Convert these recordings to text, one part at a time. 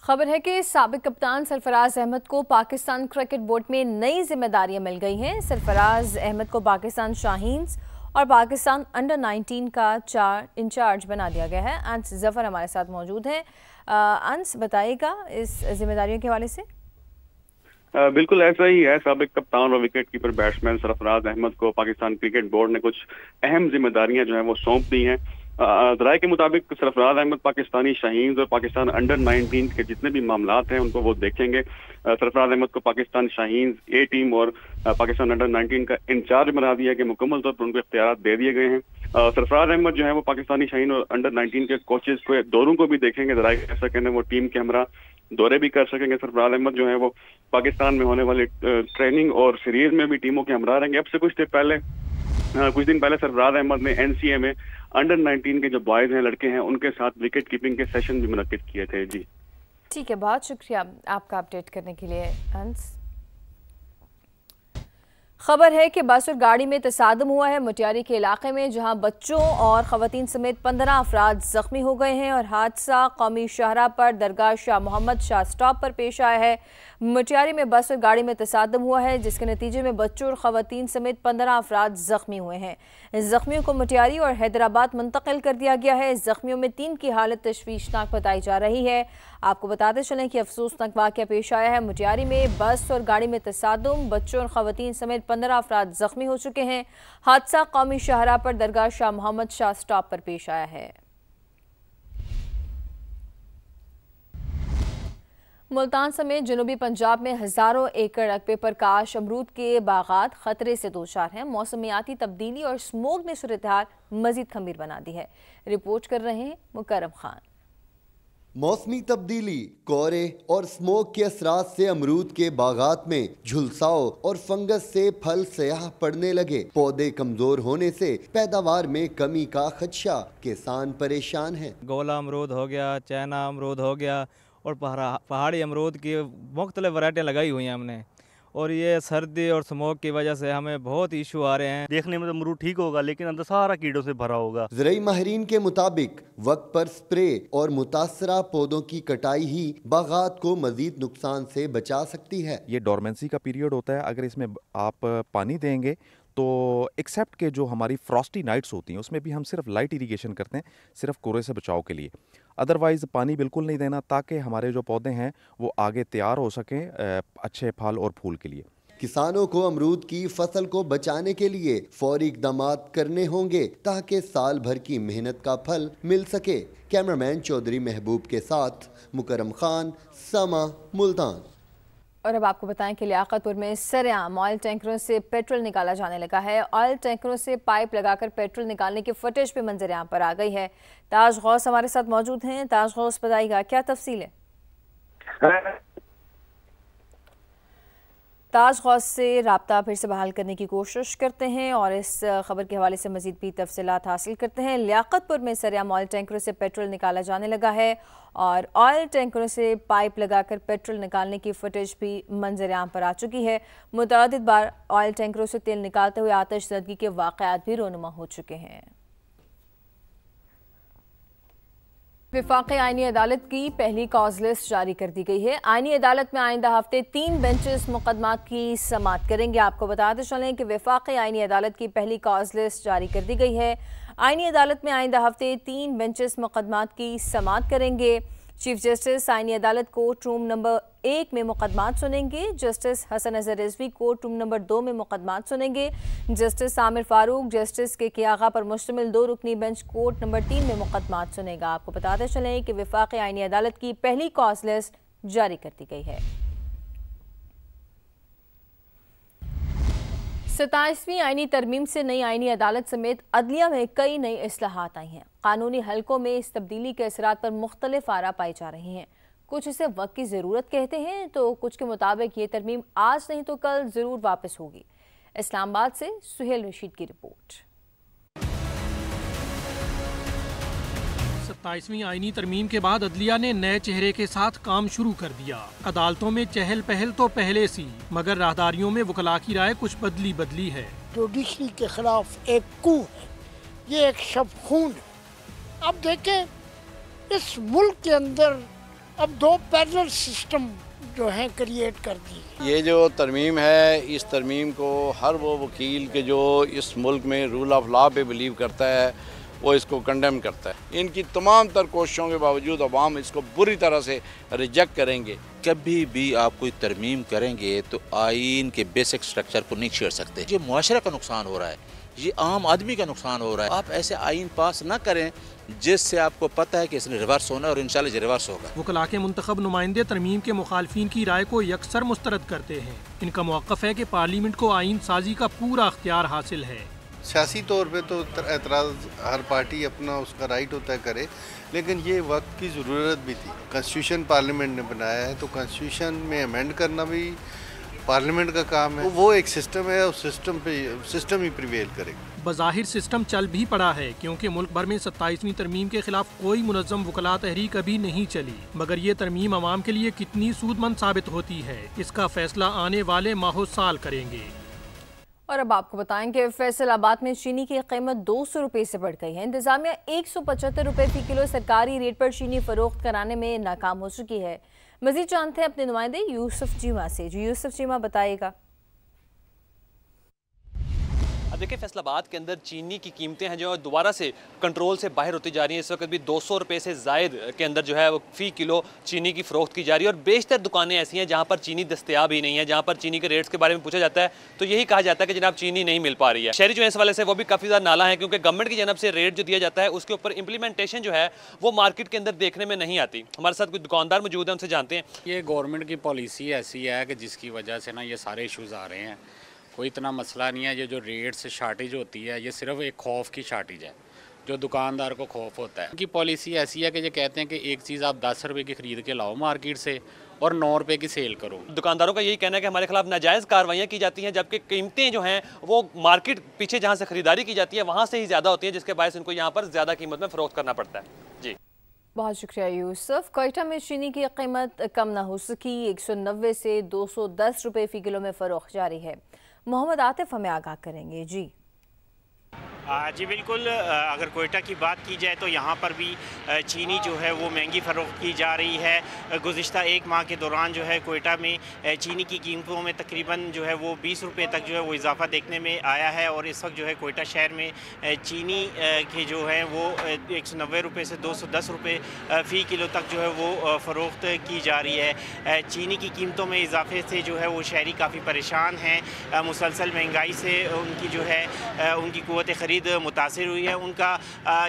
खबर है कि साबिक कप्तान सरफराज अहमद को पाकिस्तान क्रिकेट बोर्ड में नई जिम्मेदारियां मिल गई हैं। सरफराज अहमद को पाकिस्तान शाहीन्स और पाकिस्तान अंडर 19 का इंचार्ज बना दिया गया है। अंस जफर हमारे साथ मौजूद हैं। अंस, बताइएगा इस जिम्मेदारियों के हवाले से। बिल्कुल ऐसा ही है। साबिक कप्तान और wicket keeper batsman Sarfaraz Ahmed को पाकिस्तान क्रिकेट बोर्ड ने कुछ अहम जिम्मेदारियां जो है वो सौंप दी हैं। जराये के मुताबिक सरफराज अहमद पाकिस्तानी शाहीन्स और पाकिस्तान अंडर 19 के जितने भी मामलात हैं उनको वो देखेंगे। सरफराज अहमद को पाकिस्तान शाहीन्स ए टीम और पाकिस्तान अंडर 19 का इंचार्ज बना दिया गया। मुकम्मल तौर पर उनको इख्तियार दे दिए गए हैं। सरफराज अहमद जो है वो पाकिस्तानी शाहीन और अंडर 19 के कोचेज को दौरों को भी देखेंगे। जराये के ऐसा कहने वो टीम के हमरा दौरे भी कर सकेंगे। सरफराज अहमद जो है वो पाकिस्तान में होने वाली ट्रेनिंग और सीरीज में भी टीमों के हमरा रहेंगे। अब से कुछ दिन पहले सरफराज अहमद ने एनसीए में अंडर 19 के जो बॉयज हैं, लड़के हैं, उनके साथ विकेट कीपिंग के सेशन भी मुनक्किद किए थे। जी ठीक है, बहुत शुक्रिया आपका अपडेट करने के लिए अंस। खबर है कि बस और गाड़ी में तसादम हुआ है मुटियारी के इलाके में, जहां बच्चों और खवातीन समेत 15 अफराद जख्मी हो गए हैं और हादसा कौमी शाहरा पर दरगाह शाह मोहम्मद शाह स्टॉप पर पेश आया है। मुटियारी में बस और गाड़ी में तसादम हुआ है, जिसके नतीजे में बच्चों और खवातीन समेत 15 अफराद जख्मी हुए हैं। जख्मियों को मुटियारी और हैदराबाद मुंतकिल कर दिया गया है। जख्मियों में 3 की हालत तशवीशनाक बताई जा रही है। आपको बताते चलें कि अफसोसनाक वाक़या पेश आया है। मुटियारी में बस और गाड़ी में तसादुम, बच्चों और खवातीन समेत 15 अफराद जख्मी हो चुके हैं। हादसा कौमी शाहरा पर दरगाह शाह मोहम्मद शाह स्टॉप पर पेश आया है। मुल्तान समेत जनूबी पंजाब में हजारों एकड़ रकबे पर काश अमरूद के बागात खतरे से दोचार हैं। मौसमियाती तब्दीली और स्मोक ने सूरत हाल मजीद खमीर बना दी है। रिपोर्ट कर रहे हैं मुकर्रम खान। मौसमी तब्दीली, कोहरे और स्मोक के असरात से अमरूद के बागात में झुलसाओ और फंगस से फल स्याह पड़ने लगे। पौधे कमजोर होने से पैदावार में कमी का खदशा, किसान परेशान हैं। गोला अमरूद हो गया, चाइना अमरूद हो गया और पहाड़ी अमरूद की मुख्तलिफ वैरायटियाँ लगाई हुई हैं हमने, और ये सर्दी और स्मोक की वजह से हमें बहुत इशू आ रहे हैं। देखने में तो अमरूद ठीक होगा लेकिन अंदर सारा कीड़ों से भरा होगा। ज़राई माहिरीन के मुताबिक वक्त पर स्प्रे और मुतासरा पौधों की कटाई ही बागात को मजीद नुकसान से बचा सकती है। ये डोरमेंसी का पीरियड होता है। अगर इसमें आप पानी देंगे तो एक्सेप्ट के जो हमारी फ्रॉस्टी नाइट्स होती हैं उसमें भी हम सिर्फ लाइट इरिगेशन करते हैं, सिर्फ कोहरे से बचाव के लिए। अदरवाइज़ पानी बिल्कुल नहीं देना, ताकि हमारे जो पौधे हैं वो आगे तैयार हो सकें अच्छे फल और फूल के लिए। किसानों को अमरूद की फसल को बचाने के लिए फौरी इक़दाम करने होंगे ताकि साल भर की मेहनत का फल मिल सके। कैमरामैन चौधरी महबूब के साथ मुकर्रम खान, समा, मुल्तान। और अब आपको बताएं कि लियाकतपुर में सरेआम ऑयल टैंकरों से पेट्रोल निकाला जाने लगा है। ऑयल टैंकरों से पाइप लगाकर पेट्रोल निकालने की फुटेज भी मंजर आम पर आ गई है। ताज गौस हमारे साथ मौजूद हैं। ताज गौस, बताइएगा क्या तफसील है? ताज गौस से रब्ता फिर से बहाल करने की कोशिश करते हैं और इस खबर के हवाले से मजीद भी तफसीलात हासिल करते हैं। लियाकतपुर में सरेआम ऑयल टैंकरों से पेट्रोल निकाला जाने लगा है और ऑयल टैंकरों से पाइप लगाकर पेट्रोल निकालने की फुटेज भी मंजर आम पर आ चुकी है। मुतअद्दिद बार ऑयल टैंकरों से तेल निकालते हुए आतिशज़दगी के वाक़यात भी रोनुमा हो चुके हैं। वफाक़ी आईनी अदालत की पहली कॉज लिस्ट जारी कर दी गई है। आईनी अदालत में आइंदा हफ्ते 3 बेंचेस मुकदमात की समाअत करेंगे। आपको बताते चलें कि वफाक़ी आईनी अदालत की पहली कॉज लिस्ट जारी कर दी गई है। आईनी अदालत में आइंदा हफ्ते 3 बेंचेस मुकदमात की समाअत करेंगे। चीफ जस्टिस आईनी अदालत कोर्ट रूम नंबर 1 में मुकदमात सुनेंगे। Justice Hasan Azhar Rizvi court room number 2 में मुकदमात सुनेंगे। जस्टिस आमिर फारूक, जस्टिस के आगा पर मुश्तमिल 2 रुकनी बेंच कोर्ट नंबर 3 में मुकदमात सुनेगा। आपको बताते चलें कि वफाक़ी आईनी अदालत की पहली कॉज लिस्ट जारी कर दी गई है। 27वीं आईनी तरमीम से नई आईनी अदालत समेत अदलिया में कई नई इस्लाहात आई हैं। कानूनी हलकों में इस तब्दीली के असरात पर मुख्तलिफ आरा पाई जा रही हैं। कुछ इसे वक्त की ज़रूरत कहते हैं तो कुछ के मुताबिक ये तरमीम आज नहीं तो कल ज़रूर वापस होगी। इस्लामाबाद से सुहेल रशीद की रिपोर्ट। 27वीं आईनी तरमीम के बाद अदलिया ने नए चेहरे के साथ काम शुरू कर दिया। अदालतों में चहल पहल तो पहले सी, मगर राहदारियों में वकला की राय कुछ बदली है। जुडिशरी के खिलाफ एक कू है, ये एक शब खून है। अब देखें इस मुल्क के अंदर अब 2 पैरेलल सिस्टम जो है क्रिएट कर दी। ये जो तरमीम है, इस तरमीम को हर वो वकील के जो इस मुल्क में रूल ऑफ लॉ पे बिलीव करता है वो इसको कंडेम करता है। इनकी तमाम तर कोशिशों के बावजूद अवाम इसको बुरी तरह से रिजेक्ट करेंगे। कभी भी आप कोई तरमीम करेंगे तो आइन के बेसिक स्ट्रक्चर को नहीं छेड़ सकते। ये मुआशरा का नुकसान हो रहा है, ये आम आदमी का नुकसान हो रहा है। आप ऐसे आइन पास ना करें जिससे आपको पता है कि इसने रिवर्स होना है और इंशाल्लाह ये रिवर्स होगा। वकला के मुंतखब नुमाइंदे तरमीम के मुखालफिन की राय को यकसर मुस्तरद करते हैं। इनका मौक़िफ़ है कि पार्लियामेंट को आइन साजी का पूरा अख्तियार हासिल है। सियासी तौर पे तो एतराज़ हर पार्टी अपना उसका राइट होता है करे, लेकिन ये वक्त की ज़रूरत भी थी। कॉन्स्टिट्यूशन पार्लियामेंट ने बनाया है तो कॉन्स्टिट्यूशन में अमेंड करना भी पार्लियामेंट का काम है। तो वो एक सिस्टम है, उस सिस्टम ही प्रिवेल करेगा। बज़ाहिर सिस्टम चल भी पड़ा है क्योंकि मुल्क भर में 27वीं तरमीम के खिलाफ कोई मुनज़्ज़म वकला तहरीक अभी नहीं चली, मगर ये तरमीम अवाम के लिए कितनी सूदमंद साबित होती है इसका फैसला आने वाले माहो साल करेंगे। और अब आपको बताएं कि फैसलाबाद में चीनी की कीमत 200 रुपये से बढ़ गई है। इंतजामिया 175 रुपये फी किलो सरकारी रेट पर चीनी फरोख्त कराने में नाकाम हो चुकी है। मजीद जानते हैं अपने नुमाइंदे यूसुफ चीमा से। जी यूसुफ चीमा, बताइएगा। अब देखिए, फैसलाबाद के अंदर चीनी की कीमतें हैं जो दोबारा से कंट्रोल से बाहर होती जा रही हैं। इस वक्त भी 200 रुपये से ज़ायद के अंदर जो है वो फ़ी किलो चीनी की फ़रोख्त की जा रही है। और बेशतर दुकानें ऐसी हैं जहाँ पर चीनी दस्तयाब ही नहीं है, जहाँ पर चीनी के रेट्स के बारे में पूछा जाता है तो यही कहा जाता है कि जनाब चीनी नहीं मिल पा रही है। शहरी जो है इस वाले से वो भी काफ़ी ज़्यादा नाला है क्योंकि गवर्नमेंट की जनब से रेट जो दिया जाता है उसके ऊपर इंप्लीमेंटेशन जो है वो मार्केट के अंदर देखने में नहीं आती। हमारे साथ कुछ दुकानदार मौजूद हैं, उनसे जानते हैं। ये गवर्नमेंट की पॉलिसी ऐसी है कि जिसकी वजह से ना ये सारे इशूज़ आ रहे हैं। कोई इतना मसला नहीं है। ये जो रेट्स शार्टेज होती है ये सिर्फ एक खौफ की शार्टेज है जो दुकानदार को खौफ होता है। उनकी पॉलिसी ऐसी है कि ये कहते हैं कि एक चीज़ आप 10 रुपये की ख़रीद के लाओ मार्केट से और 9 रुपये की सेल करो। दुकानदारों का यही कहना है कि हमारे खिलाफ नाजायज़ कार्रवाइयाँ की जाती हैं जबकि कीमतें जो हैं वो मार्केट पीछे जहाँ से ख़रीदारी की जाती है वहाँ से ही ज़्यादा होती है, जिसके बायस इनको यहाँ पर ज़्यादा कीमत में फ़रोख्त करना पड़ता है। जी बहुत शुक्रिया यूसुफ। कोयटा में चीनी की कीमत कम ना हो सकी, 190 से 210 रुपये फ़ी किलो में फ़रोख्त जारी है। मोहम्मद आतिफ हमें आगाह करेंगे। जी बिल्कुल, अगर कोयटा की बात की जाए तो यहाँ पर भी चीनी जो है वो महंगी फ़रोख्त की जा रही है। गुज़िश्ता एक माह के दौरान जो है कोयटा में चीनी की कीमतों में तकरीबन जो है वो 20 रुपये तक जो है वो इजाफ़ा देखने में आया है। और इस वक्त जो है कोयटा शहर में चीनी के जो है वो 190 रुपये से 210 रुपये फ़ी किलो तक जो है वो फ़रोख्त की जा रही है। चीनी की कीमतों में इजाफे से जो है वो शहरी काफ़ी परेशान हैं। मुसलसल महंगाई से उनकी जो है उनकी क़ुव्वत ख़रीद मुतासिर हुई है। उनका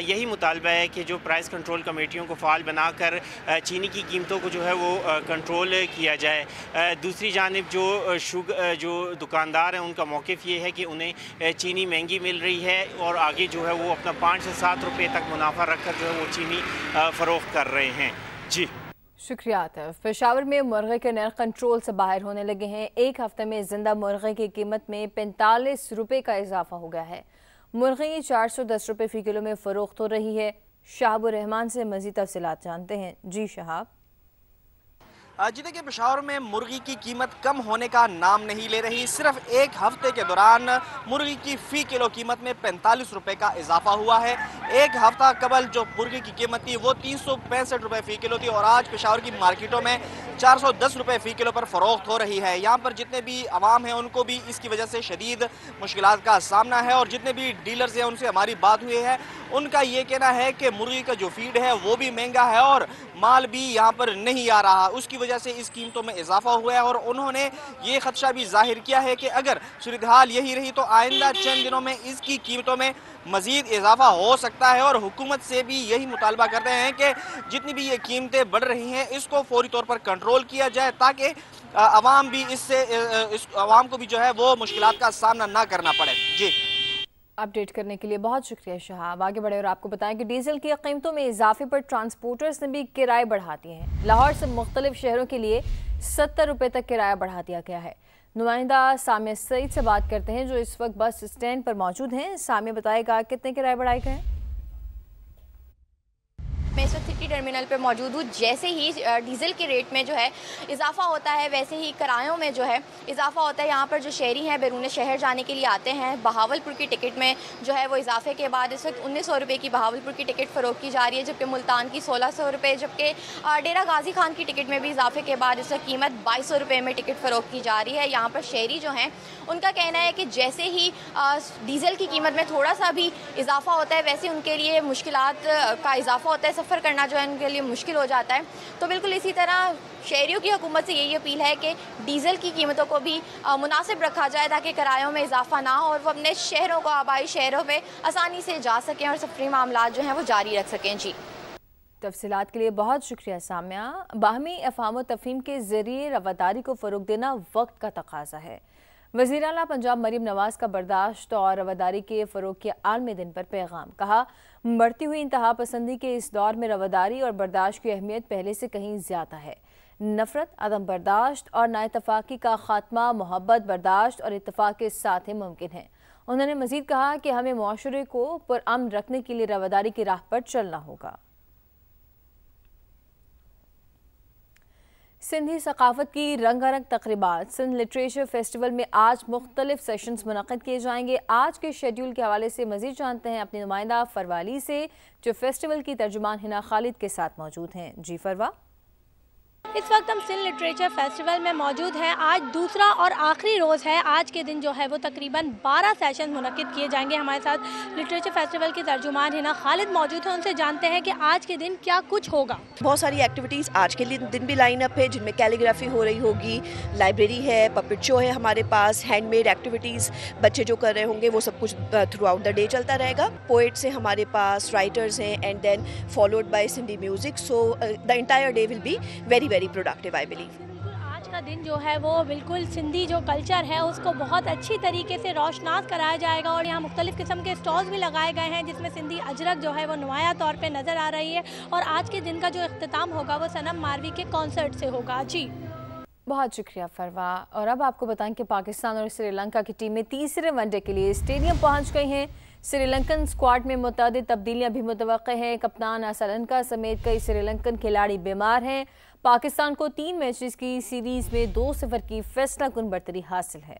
यही मुतालबा है कि जो प्राइस कंट्रोल कमेटियों को फ़ाल बनाकर चीनी की कीमतों को जो है वो कंट्रोल किया जाए। दूसरी जानिब जो दुकानदार हैं उनका मौक़िफ़ ये है कि उन्हें चीनी महंगी मिल रही है और आगे जो है वो अपना 5 से 7 रुपये तक मुनाफा रखकर जो है वो चीनी फ़रोख्त कर रहे हैं। जी शुक्रिया आतिफ। पेशावर में मुर्गे के नर्ख कंट्रोल से बाहर होने लगे हैं। एक हफ्ते में जिंदा मुर्गे की कीमत में 45 रुपये का इजाफा हो गया है। मुर्गी 410 रुपये फ़ी किलो में फ़रोख्त हो रही है। शहाबुर रहमान से मज़ीद तफसीलात जानते हैं। जी शहाब। जी देखिए, पेशावर में मुर्गी की कीमत कम होने का नाम नहीं ले रही। सिर्फ एक हफ्ते के दौरान मुर्गी की फ़ी किलो कीमत में 45 रुपये का इजाफा हुआ है। एक हफ्ता कबल जो मुर्गी की कीमत थी वो 365 रुपये फ़ी किलो थी और आज पेशावर की मार्केटों में 410 रुपये फ़ी किलो पर फ़रोख्त हो रही है। यहाँ पर जितने भी आवाम हैं उनको भी इसकी वजह से शदीद मुश्किलात का सामना है और जितने भी डीलर्स हैं उनसे हमारी बात हुई है, उनका ये कहना है कि मुर्गी का जो फीड है वो भी महंगा है और माल भी यहाँ पर नहीं आ रहा, उसकी वजह से इस कीमतों में इजाफा हुआ है। और उन्होंने ये खदशा भी जाहिर किया है कि अगर सूरत हाल यही रही तो आइंदा चंद दिनों में इसकी कीमतों में मजीद इजाफा हो सकता है। और हुकूमत से भी यही मुतालबा करते हैं कि जितनी भी ये कीमतें बढ़ रही हैं इसको फौरी तौर पर कंट्रोल किया जाए ताकि आवाम भी इस आवाम को भी जो है वो मुश्किलात का सामना ना करना पड़े। जी अपडेट करने के लिए बहुत शुक्रिया शहाब। आगे बढ़े और आपको बताएं कि डीजल की कीमतों में इजाफे पर ट्रांसपोर्टर्स ने भी किराए बढ़ा दिए हैं। लाहौर से मुख्तलिफ शहरों के लिए 70 रुपये तक किराया बढ़ा दिया गया है। नुमाइंदा सामिया सईद से बात करते हैं जो इस वक्त बस स्टैंड पर मौजूद हैं। सामिया बताएगा कितने किराए बढ़ाए गए हैं? मैं इस वक्त सिटी टर्मिनल पे मौजूद हूँ। जैसे ही डीजल के रेट में जो है इजाफा होता है, वैसे ही किरायों में जो है इजाफा होता है। यहाँ पर जो शहरी हैं बैरून शहर जाने के लिए आते हैं, बहावलपुर की टिकट में जो है वो इजाफे के बाद इस वक्त 1900 रुपये की बहावलपुर की टिकट फ़रोख्त की जा रही है, जबकि मुल्तान की 1600 रुपये, जबकि डेरा गाजी खान की टिकट में भी इजाफे के बाद इस वक्त कीमत 2200 रुपये में टिकट फ़रोख्त की जा रही है। यहाँ पर शहरी जो हैं उनका कहना है कि जैसे ही डीज़ल की कीमत में थोड़ा सा भी इजाफा होता है, वैसे उनके लिए मुश्किलात का इजाफा होता है, सफ़र करना जो है उनके लिए मुश्किल हो जाता है। तो बिल्कुल इसी तरह शहरियों की हुकूमत से यही अपील है कि डीज़ल की कीमतों को भी मुनासिब रखा जाए ताकि किरायों में इजाफा ना हो और वो अपने शहरों को, आबाई शहरों में आसानी से जा सकें और सफरी मामला जो हैं वो जारी रख सकें। जी, तफसीलात के लिए बहुत शुक्रिया साम्या। बाहमी अफ़हाम तफ़हीम के ज़रिए रवादारी को फ़रोग़ देना वक्त का तकाज़ा है। वज़ीर आला पंजाब मरीम नवाज़ का बर्दाश्त और रवादारी के फ़रोग़ के आलमी दिन पर पैगाम। कहा, बढ़ती हुई इंतहा पसंदी के इस दौर में रवादारी और बर्दाश्त की अहमियत पहले से कहीं ज़्यादा है। नफ़रत, अदम बर्दाश्त और नाइतफ़ाक़ी का ख़ात्मा मोहब्बत, बर्दाश्त और इत्तफ़ाक़ के साथ ही मुमकिन है। उन्होंने मज़ीद कहा कि हमें मुआशरे को पुरअमन रखने के लिए रवादारी की राह पर चलना होगा। सिंधी सकाफ़त की रंगारंग तक़रीबात सिंध लिटरेचर फेस्टिवल में आज मुख्तलिफ सेशंस मुनक़्क़िद किए जाएंगे। आज के शेड्यूल के हवाले से मज़ीद जानते हैं अपनी नुमाइंदा फरवा अली से, जो फेस्टिवल की तर्जुमान हिना खालिद के साथ मौजूद हैं। जी फरवा। इस वक्त हम सिंध लिटरेचर फेस्टिवल में मौजूद हैं। आज दूसरा और आखिरी रोज़ है। आज के दिन जो है वो तकरीबन 12 सेशन मुनक़्क़िद किए जाएंगे। हमारे साथ लिटरेचर फेस्टिवल की तर्जुमान हिना खालिद मौजूद हैं। उनसे जानते हैं कि आज के दिन क्या कुछ होगा। बहुत सारी एक्टिविटीज़ आज के दिन भी लाइन अप है, जिनमें कैलीग्राफी हो रही होगी, लाइब्रेरी है, पपेट शो है हमारे पास, हैंडमेड एक्टिविटीज़ बच्चे जो कर रहे होंगे वो सब कुछ थ्रू आउट द डे चलता रहेगा। पोइट्स हैं हमारे पास, राइटर्स हैं, and then followed by Sindhi music. So the entire day will be very very productive, I believe. आज का दिन जो है वो बिल्कुल सिंधी जो कल्चर है उसको बहुत अच्छी तरीके से रोशनास कराया जाएगा और यहाँ मुख्तलिफ़ किस्म के स्टॉल्स भी लगाए गए हैं, जिसमें सिंधी अजरक जो है वो नुमाया तौर पे नज़र आ रही है। और आज के दिन का जो इख्तिताम होगा वो सनम मारवी के कॉन्सर्ट से होगा। जी, बहुत शुक्रिया फरवा। और अब आपको बताएं कि पाकिस्तान और श्रीलंका की टीमें तीसरे वनडे के लिए स्टेडियम पहुँच गई हैं। श्रीलंकन स्क्वाड में मुतअद्दिद तब्दीलियां भी मुतवक्किल हैं। कप्तान असलंका समेत कई श्रीलंकन खिलाड़ी बीमार हैं। पाकिस्तान को 3 मैचेस की सीरीज़ में 2-0 की फैसला कुन बढ़तरी हासिल है।